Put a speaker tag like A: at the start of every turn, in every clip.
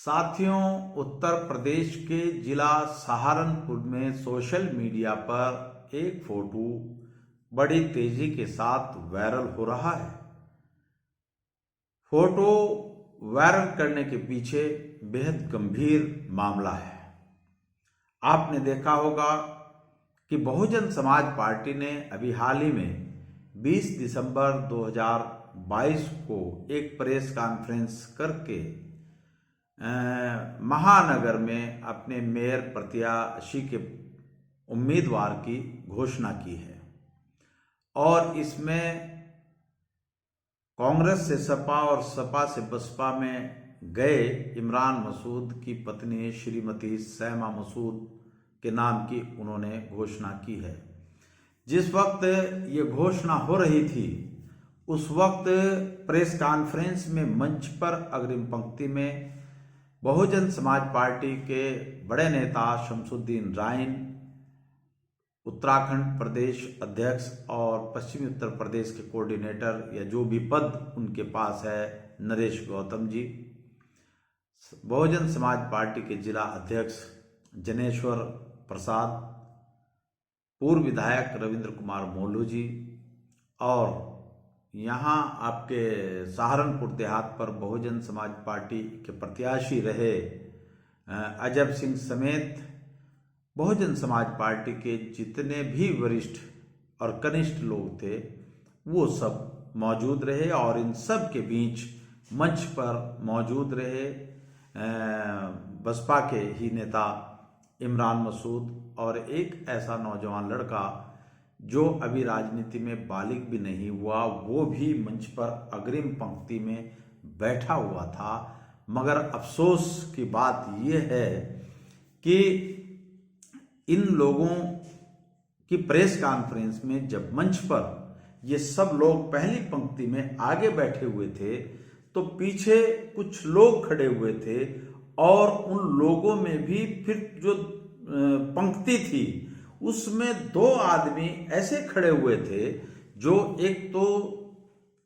A: साथियों, उत्तर प्रदेश के जिला सहारनपुर में सोशल मीडिया पर एक फोटो बड़ी तेजी के साथ वायरल हो रहा है। फोटो वायरल करने के पीछे बेहद गंभीर मामला है। आपने देखा होगा कि बहुजन समाज पार्टी ने अभी हाल ही में 20 दिसंबर 2022 को एक प्रेस कॉन्फ्रेंस करके महानगर में अपने मेयर प्रत्याशी के उम्मीदवार की घोषणा की है और इसमें कांग्रेस से सपा और सपा से बसपा में गए इमरान मसूद की पत्नी श्रीमती सैमा मसूद के नाम की उन्होंने घोषणा की है। जिस वक्त ये घोषणा हो रही थी उस वक्त प्रेस कॉन्फ्रेंस में मंच पर अग्रिम पंक्ति में बहुजन समाज पार्टी के बड़े नेता शमसुद्दीन राइन, उत्तराखंड प्रदेश अध्यक्ष और पश्चिमी उत्तर प्रदेश के कोऑर्डिनेटर या जो भी पद उनके पास है नरेश गौतम जी, बहुजन समाज पार्टी के जिला अध्यक्ष जनेश्वर प्रसाद, पूर्व विधायक रविंद्र कुमार मोलू जी और यहाँ आपके सहारनपुर देहात पर बहुजन समाज पार्टी के प्रत्याशी रहे अजब सिंह समेत बहुजन समाज पार्टी के जितने भी वरिष्ठ और कनिष्ठ लोग थे वो सब मौजूद रहे और इन सब के बीच मंच पर मौजूद रहे बसपा के ही नेता इमरान मसूद और एक ऐसा नौजवान लड़का जो अभी राजनीति में बालिग भी नहीं हुआ, वो भी मंच पर अग्रिम पंक्ति में बैठा हुआ था। मगर अफसोस की बात यह है कि इन लोगों की प्रेस कॉन्फ्रेंस में जब मंच पर ये सब लोग पहली पंक्ति में आगे बैठे हुए थे तो पीछे कुछ लोग खड़े हुए थे और उन लोगों में भी फिर जो पंक्ति थी उसमें दो आदमी ऐसे खड़े हुए थे जो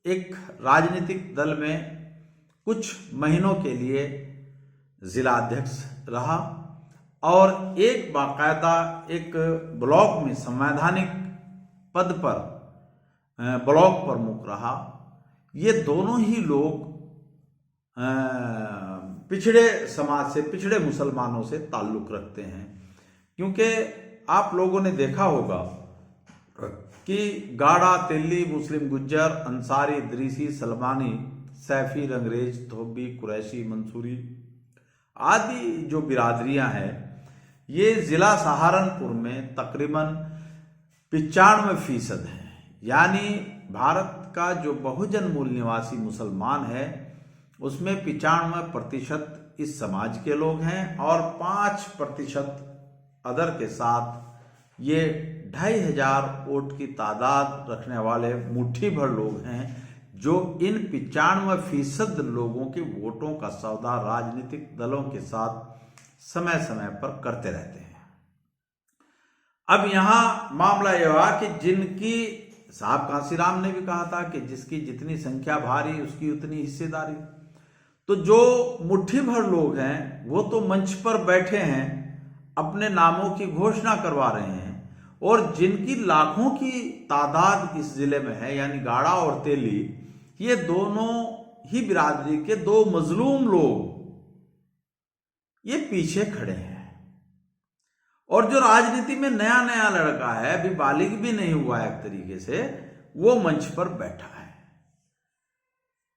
A: एक राजनीतिक दल में कुछ महीनों के लिए जिलाध्यक्ष रहा और एक बाकायदा एक ब्लॉक में संवैधानिक पद पर ब्लॉक प्रमुख रहा। ये दोनों ही लोग पिछड़े समाज से, पिछड़े मुसलमानों से ताल्लुक रखते हैं, क्योंकि आप लोगों ने देखा होगा कि गाड़ा, तेली, मुस्लिम, गुज्जर, अंसारी, इदरीसी, सलमानी, सैफी, रंगरेज, धोबी, कुरैशी, मंसूरी आदि जो बिरादरियां हैं ये जिला सहारनपुर में तकरीबन 95% है। यानी भारत का जो बहुजन मूल निवासी मुसलमान है उसमें 95% इस समाज के लोग हैं और 5% अदर के साथ ये 2500 वोट की तादाद रखने वाले मुट्ठी भर लोग हैं जो इन 95% लोगों के वोटों का सौदा राजनीतिक दलों के साथ समय समय पर करते रहते हैं। अब यहां मामला यह हुआ कि जिनकी साहब कांसीराम ने भी कहा था कि जिसकी जितनी संख्या भारी उसकी उतनी हिस्सेदारी, तो जो मुट्ठी भर लोग हैं वो तो मंच पर बैठे हैं, अपने नामों की घोषणा करवा रहे हैं और जिनकी लाखों की तादाद इस जिले में है यानी गाड़ा और तेली, ये दोनों ही बिरादरी के दो मजलूम लोग ये पीछे खड़े हैं और जो राजनीति में नया नया लड़का है, अभी बालिग भी नहीं हुआ एक तरीके से, वो मंच पर बैठा है।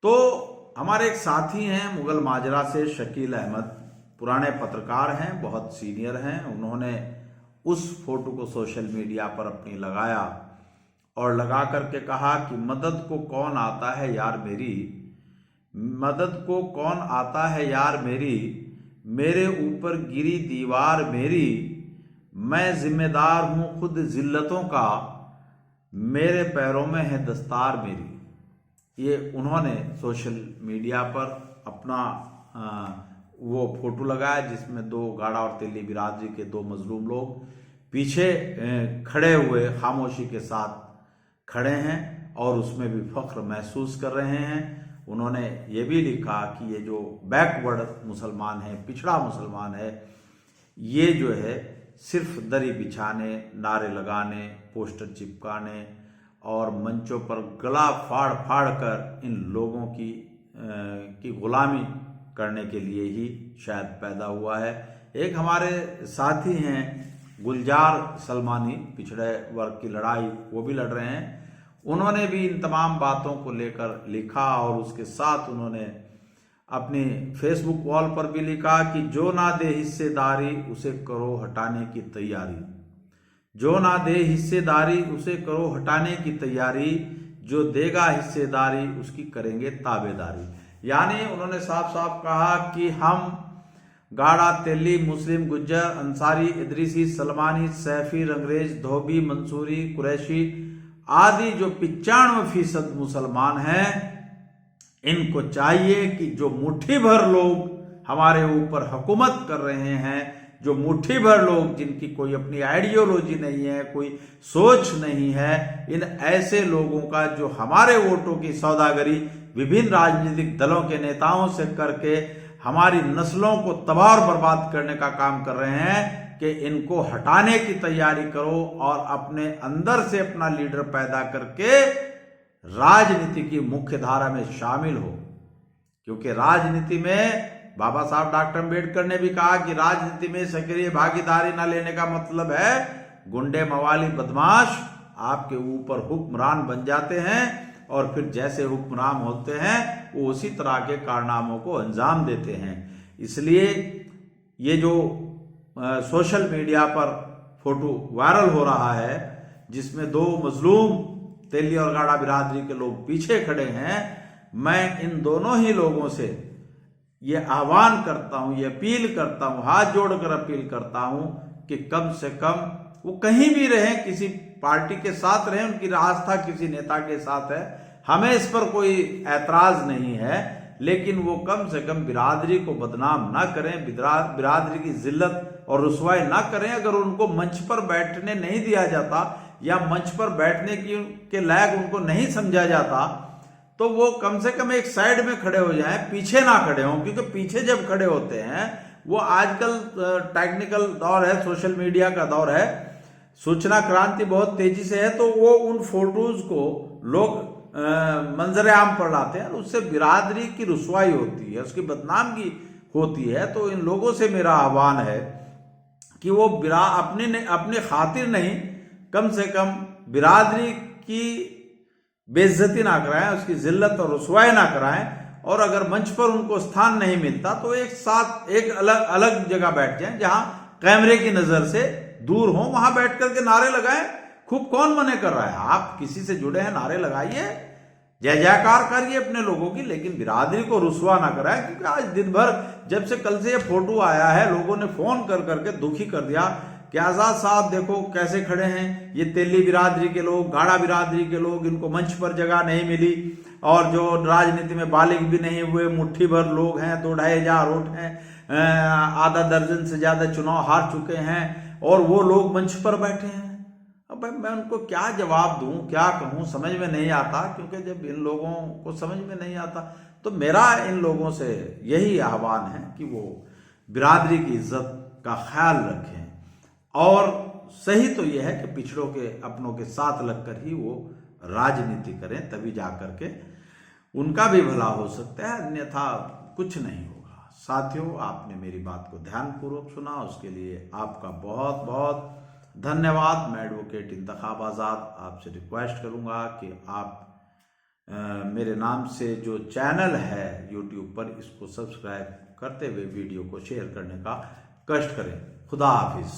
A: तो हमारे एक साथी हैं मुगल माजरा से शकील अहमद, पुराने पत्रकार हैं, बहुत सीनियर हैं, उन्होंने उस फोटो को सोशल मीडिया पर अपनी लगाया और लगा करके कहा कि मदद को कौन आता है यार मेरी, मदद को कौन आता है यार मेरी, मेरे ऊपर गिरी दीवार मेरी, मैं जिम्मेदार हूं खुद जिल्लतों का, मेरे पैरों में है दस्तार मेरी। ये उन्होंने सोशल मीडिया पर अपना वो फोटो लगाया जिसमें दो गाड़ा और तेली बिरादरी के दो मजलूम लोग पीछे खड़े हुए खामोशी के साथ खड़े हैं और उसमें भी फख्र महसूस कर रहे हैं। उन्होंने ये भी लिखा कि ये जो बैकवर्ड मुसलमान है, पिछड़ा मुसलमान है, ये जो है सिर्फ दरी बिछाने, नारे लगाने, पोस्टर चिपकाने और मंचों पर गला फाड़ फाड़ कर इन लोगों की गुलामी करने के लिए ही शायद पैदा हुआ है। एक हमारे साथी हैं गुलजार सलमानी, पिछड़े वर्ग की लड़ाई वो भी लड़ रहे हैं, उन्होंने भी इन तमाम बातों को लेकर लिखा और उसके साथ उन्होंने अपनी फेसबुक वॉल पर भी लिखा कि जो ना दे हिस्सेदारी उसे करो हटाने की तैयारी, जो ना दे हिस्सेदारी उसे करो हटाने की तैयारी, जो देगा हिस्सेदारी उसकी करेंगे ताबेदारी। यानी उन्होंने साफ साफ कहा कि हम गाड़ा, तेली, मुस्लिम, गुज्जर, अंसारी, इदरीसी, सलमानी, सैफी, रंगरेज, धोबी, मंसूरी, कुरैशी आदि जो 95% मुसलमान हैं, इनको चाहिए कि जो मुट्ठी भर लोग हमारे ऊपर हुकूमत कर रहे हैं, जो मुट्ठी भर लोग जिनकी कोई अपनी आइडियोलॉजी नहीं है, कोई सोच नहीं है, इन ऐसे लोगों का जो हमारे वोटों की सौदागरी विभिन्न राजनीतिक दलों के नेताओं से करके हमारी नस्लों को तबाह और बर्बाद करने का काम कर रहे हैं, कि इनको हटाने की तैयारी करो और अपने अंदर से अपना लीडर पैदा करके राजनीति की मुख्य धारा में शामिल हो। क्योंकि राजनीति में बाबा साहब डॉक्टर अम्बेडकर ने भी कहा कि राजनीति में सक्रिय भागीदारी न लेने का मतलब है गुंडे, मवाली, बदमाश आपके ऊपर हुक्मरान बन जाते हैं और फिर जैसे हुक्मरान होते हैं वो उसी तरह के कारनामों को अंजाम देते हैं। इसलिए ये जो सोशल मीडिया पर फोटो वायरल हो रहा है जिसमें दो मजलूम तेली और गाड़ा बिरादरी के लोग पीछे खड़े हैं, मैं इन दोनों ही लोगों से ये आह्वान करता हूं, ये अपील करता हूं, हाथ जोड़कर अपील करता हूं कि कम से कम वो कहीं भी रहें, किसी पार्टी के साथ रहें, उनकी आस्था किसी नेता के साथ है, हमें इस पर कोई ऐतराज नहीं है, लेकिन वो कम से कम बिरादरी को बदनाम ना करें, बिरादरी की जिल्लत और रुसवाई ना करें। अगर उनको मंच पर बैठने नहीं दिया जाता या मंच पर बैठने के लायक उनको नहीं समझा जाता तो वो कम से कम एक साइड में खड़े हो जाएं, पीछे ना खड़े हों। क्योंकि पीछे जब खड़े होते हैं, वो आजकल टेक्निकल दौर है, सोशल मीडिया का दौर है, सूचना क्रांति बहुत तेजी से है, तो वो उन फोटोज को लोग मंजरे आम पर लाते हैं, उससे बिरादरी की रुसवाई होती है, उसकी बदनामी होती है। तो इन लोगों से मेरा आह्वान है कि वो अपनी खातिर नहीं, कम से कम बिरादरी की बेइज्जती ना कराएं, उसकी जिल्लत और रुसवाई ना कराएं, और अगर मंच पर उनको स्थान नहीं मिलता तो एक साथ एक अलग अलग जगह बैठ जाएं जहां कैमरे की नजर से दूर हो, वहां बैठ करके नारे लगाएं। खूब कौन मने कर रहा है, आप किसी से जुड़े हैं, नारे लगाइए, जय जयकार करिए अपने लोगों की, लेकिन बिरादरी को रुसवा ना कराएं। क्योंकि आज दिन भर जब से कल से ये फोटो आया है, लोगों ने फोन कर करके दुखी कर दिया कि आजाद साहब देखो कैसे खड़े हैं, ये तेली बिरादरी के लोग, गाड़ा बिरादरी के लोग, इनको मंच पर जगह नहीं मिली, और जो राजनीति में बालिग भी नहीं हुए, मुट्ठी भर लोग हैं, 2-2,500 वोट हैं, आधा दर्जन से ज्यादा चुनाव हार चुके हैं, और वो लोग मंच पर बैठे हैं। अब मैं उनको क्या जवाब दूं, क्या कहूं, समझ में नहीं आता। क्योंकि जब इन लोगों को समझ में नहीं आता तो मेरा इन लोगों से यही आह्वान है कि वो बिरादरी की इज्जत का ख्याल रखें, और सही तो यह है कि पिछड़ों के अपनों के साथ लगकर ही वो राजनीति करें, तभी जाकर के उनका भी भला हो सकता है, अन्यथा कुछ नहीं होगा। साथियों, आपने मेरी बात को ध्यानपूर्वक सुना, उसके लिए आपका बहुत बहुत धन्यवाद। मैं एडवोकेट इंतखाब आज़ाद आपसे रिक्वेस्ट करूंगा कि आप मेरे नाम से जो चैनल है यूट्यूब पर, इसको सब्सक्राइब करते हुए वीडियो को शेयर करने का कष्ट करें। खुदा हाफिज।